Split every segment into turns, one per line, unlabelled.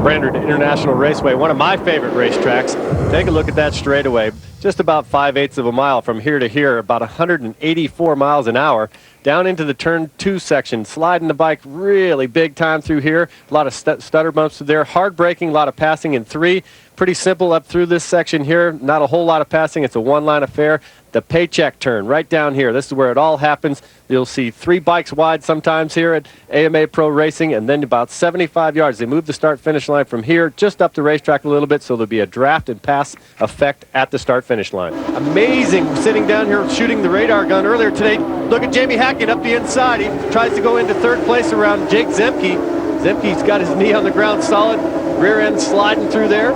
Brainerd International Raceway, one of my favorite racetracks. Take a look at that straightaway. Just about 5/8 of a mile from here to here, about 184 miles an hour. Down into the turn 2 section, sliding the bike really big time through here. A lot of stutter bumps there, hard braking, a lot of passing in 3. Pretty simple up through this section here. Not a whole lot of passing. It's a one-line affair. The paycheck turn right down here. This is where it all happens. You'll see 3 bikes wide sometimes here at AMA Pro Racing, and then about 75 yards. They move the start-finish line from here just up the racetrack a little bit, so there'll be a draft and pass effect at the start-finish line. Amazing sitting down here shooting the radar gun earlier today. Look at Jamie Hackett up the inside. He tries to go into 3rd place around Jake Zemke. Zemke's got his knee on the ground solid. Rear end sliding through there.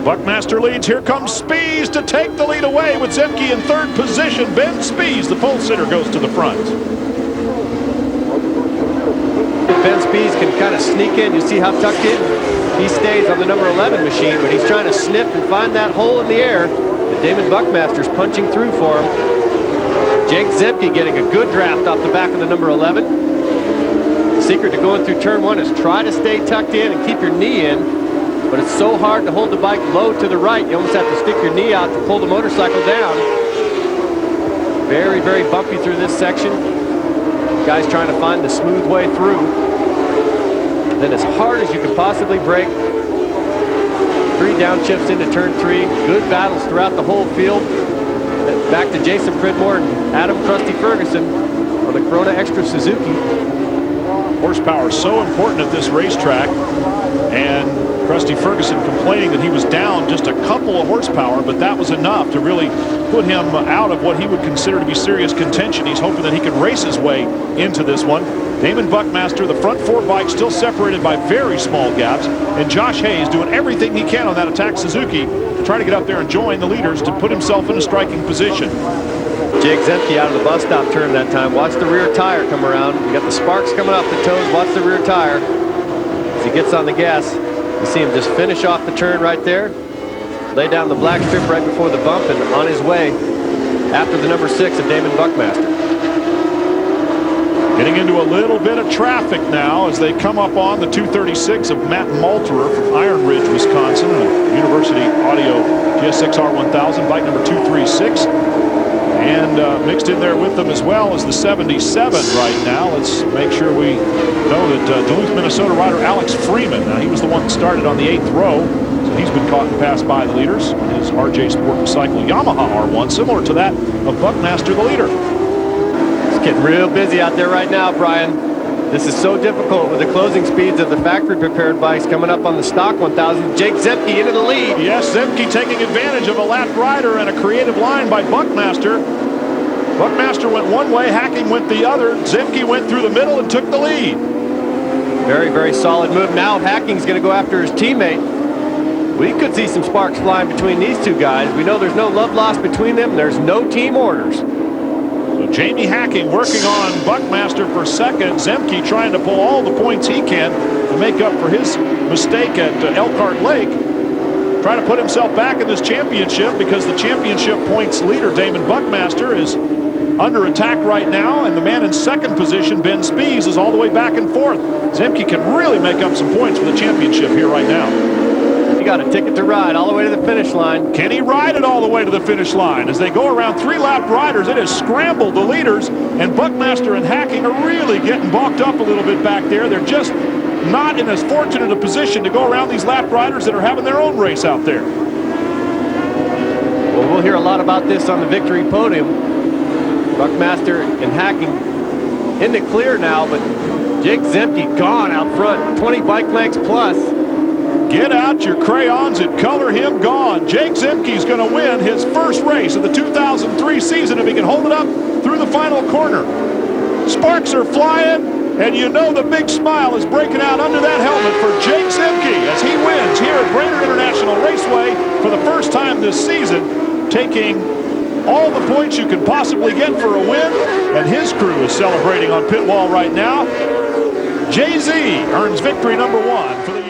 Buckmaster leads. Here comes Spies to take the lead away with Zemke in 3rd position. Ben Spies, the pole sitter, goes to the front.
Ben Spies can kind of sneak in. You see how tucked in he stays on the number 11 machine, but he's trying to sniff and find that hole in the air that Damon Buckmaster's punching through for him. Jake Zemke getting a good draft off the back of the number 11. The secret to going through turn 1 is try to stay tucked in and keep your knee in. But it's so hard to hold the bike low to the right. You almost have to stick your knee out to pull the motorcycle down. Very, very bumpy through this section. Guys trying to find the smooth way through. Then as hard as you can possibly brake. 3 downshifts into turn 3. Good battles throughout the whole field. Back to Jason Pridmore and Adam Krusty Ferguson on the Corona Extra Suzuki.
Horsepower is so important at this racetrack, and Krusty Ferguson complaining that he was down just a couple of horsepower, but that was enough to really put him out of what he would consider to be serious contention. He's hoping that he can race his way into this one. Damon Buckmaster, the front 4 bikes still separated by very small gaps, and Josh Hayes doing everything he can on that attack Suzuki to try to get up there and join the leaders to put himself in a striking position.
Jake Zemke out of the bus stop turn that time. Watch the rear tire come around. You got the sparks coming off the toes. Watch the rear tire. As he gets on the gas, you see him just finish off the turn right there. Lay down the black strip right before the bump and on his way after the number 6 of Damon Buckmaster.
Getting into a little bit of traffic now as they come up on the 236 of Matt Malterer from Iron Ridge, Wisconsin. A University Audio GSX-R 1000, bike number 236. And mixed in there with them as well as the 77 right now. Let's make sure we know that Duluth, Minnesota rider Alex Freeman, he was the one that started on the 8th row. So he's been caught and passed by the leaders on his RJ Sport Cycle Yamaha R1, similar to that of Buckmaster, the leader.
It's getting real busy out there right now, Brian. This is so difficult with the closing speeds of the factory-prepared bikes coming up on the stock 1000. Jake Zemke into the lead.
Yes, Zemke taking advantage of a lapped rider and a creative line by Buckmaster. Buckmaster went one way, Hacking went the other. Zemke went through the middle and took the lead.
Very, very solid move. Now Hacking's going to go after his teammate. We could see some sparks flying between these two guys. We know there's no love lost between them. There's no team orders.
So Jamie Hacking working on Buckmaster for 2nd. Zemke trying to pull all the points he can to make up for his mistake at Elkhart Lake. Trying to put himself back in this championship because the championship points leader, Damon Buckmaster, is under attack right now, and the man in 2nd position, Ben Spies, is all the way back and forth. Zemke can really make up some points for the championship here right now.
He got a ticket to ride all the way to the finish line.
Can he ride it all the way to the finish line? As they go around 3-lap riders, it has scrambled the leaders, and Buckmaster and Hacking are really getting balked up a little bit back there. They're just not in as fortunate a position to go around these lap riders that are having their own race out there.
Well, we'll hear a lot about this on the victory podium. Buckmaster and Hacking in the clear now, but Jake Zemke gone out front, 20 bike lengths plus.
Get out your crayons and color him gone. Jake Zemke's going to win his first race of the 2003 season if he can hold it up through the final corner. Sparks are flying, and you know the big smile is breaking out under that helmet for Jake Zemke as he wins here at Brainerd International Raceway for the first time this season, taking all the points you can possibly get for a win, and his crew is celebrating on pit wall right now. Jay-Z earns victory number 1 for the